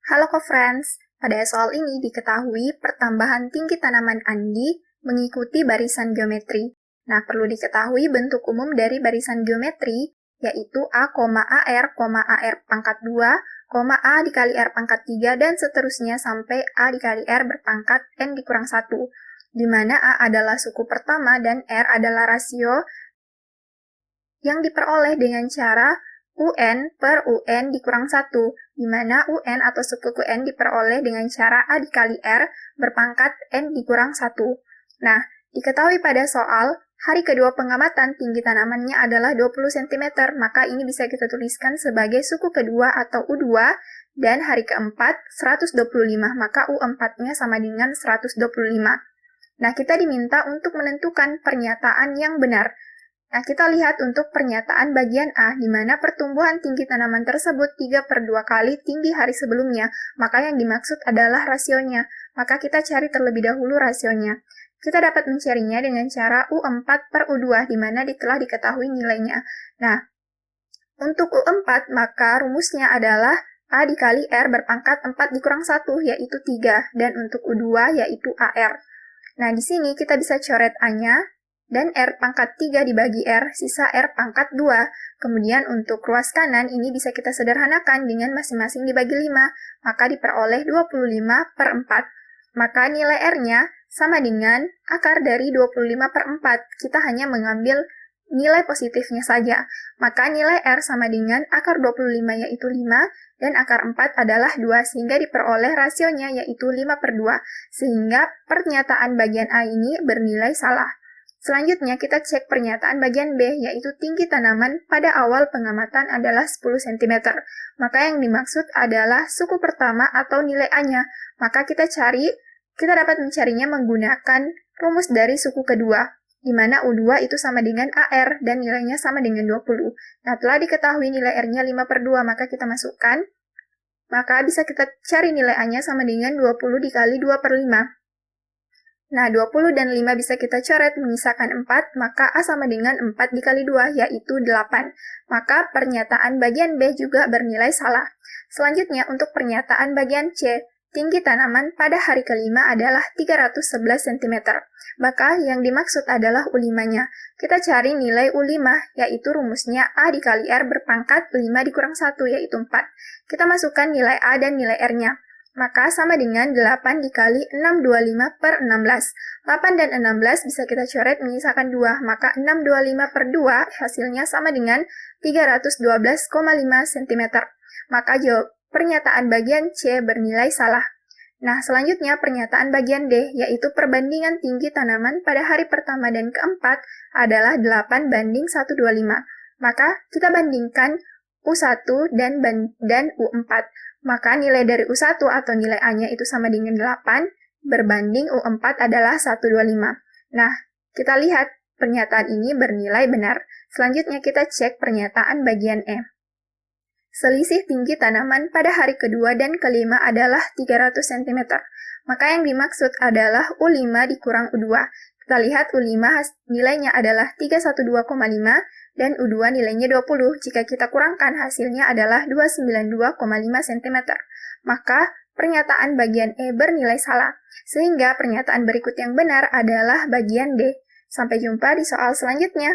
Halo co-friends, pada soal ini diketahui pertambahan tinggi tanaman andi mengikuti barisan geometri. Nah, perlu diketahui bentuk umum dari barisan geometri, yaitu A, AR, AR pangkat 2, A dikali R pangkat 3, dan seterusnya sampai A dikali R berpangkat N dikurang 1, di mana A adalah suku pertama dan R adalah rasio yang diperoleh dengan cara UN per UN dikurang 1, di mana UN atau suku UN diperoleh dengan cara A dikali R berpangkat N dikurang 1. Nah, diketahui pada soal, hari kedua pengamatan tinggi tanamannya adalah 20 cm, maka ini bisa kita tuliskan sebagai suku kedua atau U2, dan hari keempat 125, maka U4-nya sama dengan 125. Nah, kita diminta untuk menentukan pernyataan yang benar. Nah, kita lihat untuk pernyataan bagian A, di mana pertumbuhan tinggi tanaman tersebut 3/2 kali tinggi hari sebelumnya, maka yang dimaksud adalah rasionya. Maka kita cari terlebih dahulu rasionya. Kita dapat mencarinya dengan cara U4 per U2, di mana telah diketahui nilainya. Nah, untuk U4, maka rumusnya adalah A dikali R berpangkat 4 dikurang 1, yaitu 3, dan untuk U2, yaitu AR. Nah, di sini kita bisa coret A-nya, dan R pangkat 3 dibagi R, sisa R pangkat 2. Kemudian untuk ruas kanan ini bisa kita sederhanakan dengan masing-masing dibagi 5, maka diperoleh 25 per 4. Maka nilai R-nya sama dengan akar dari 25 per 4. Kita hanya mengambil nilai positifnya saja. Maka nilai R sama dengan akar 25 yaitu 5, dan akar 4 adalah 2, sehingga diperoleh rasionya yaitu 5/2. Sehingga pernyataan bagian A ini bernilai salah. Selanjutnya, kita cek pernyataan bagian B, yaitu tinggi tanaman pada awal pengamatan adalah 10 cm. Maka yang dimaksud adalah suku pertama atau nilai A-nya. Maka kita dapat mencarinya menggunakan rumus dari suku kedua, di mana U2 itu sama dengan AR, dan nilainya sama dengan 20. Nah, telah diketahui nilai R-nya 5/2, maka kita masukkan. Maka bisa kita cari nilai A-nya sama dengan 20 dikali 2/5. Nah, 20 dan 5 bisa kita coret, menyisakan 4, maka A sama dengan 4 dikali 2, yaitu 8. Maka pernyataan bagian B juga bernilai salah. Selanjutnya, untuk pernyataan bagian C, tinggi tanaman pada hari kelima adalah 311 cm. Maka yang dimaksud adalah U5-nya. Kita cari nilai U5, yaitu rumusnya A dikali R berpangkat 5 dikurang 1, yaitu 4. Kita masukkan nilai A dan nilai R-nya. Maka sama dengan 8 dikali 625 per 16. 8 dan 16 bisa kita coret menyisakan 2, maka 625 per 2 hasilnya sama dengan 312,5 cm. Maka jawab pernyataan bagian C bernilai salah. Nah, selanjutnya pernyataan bagian D, yaitu perbandingan tinggi tanaman pada hari pertama dan keempat adalah 8 banding 125. Maka kita bandingkan U1 dan U4. Maka nilai dari U1 atau nilai A-nya itu sama dengan 8, berbanding U4 adalah 125. Nah, kita lihat pernyataan ini bernilai benar. Selanjutnya kita cek pernyataan bagian E. Selisih tinggi tanaman pada hari kedua dan kelima adalah 300 cm. Maka yang dimaksud adalah U5 dikurang U2. Kita lihat U5 nilainya adalah 312,5, dan U2 nilainya 20. Jika kita kurangkan, hasilnya adalah 292,5 cm. Maka pernyataan bagian E bernilai salah. Sehingga pernyataan berikut yang benar adalah bagian D. Sampai jumpa di soal selanjutnya.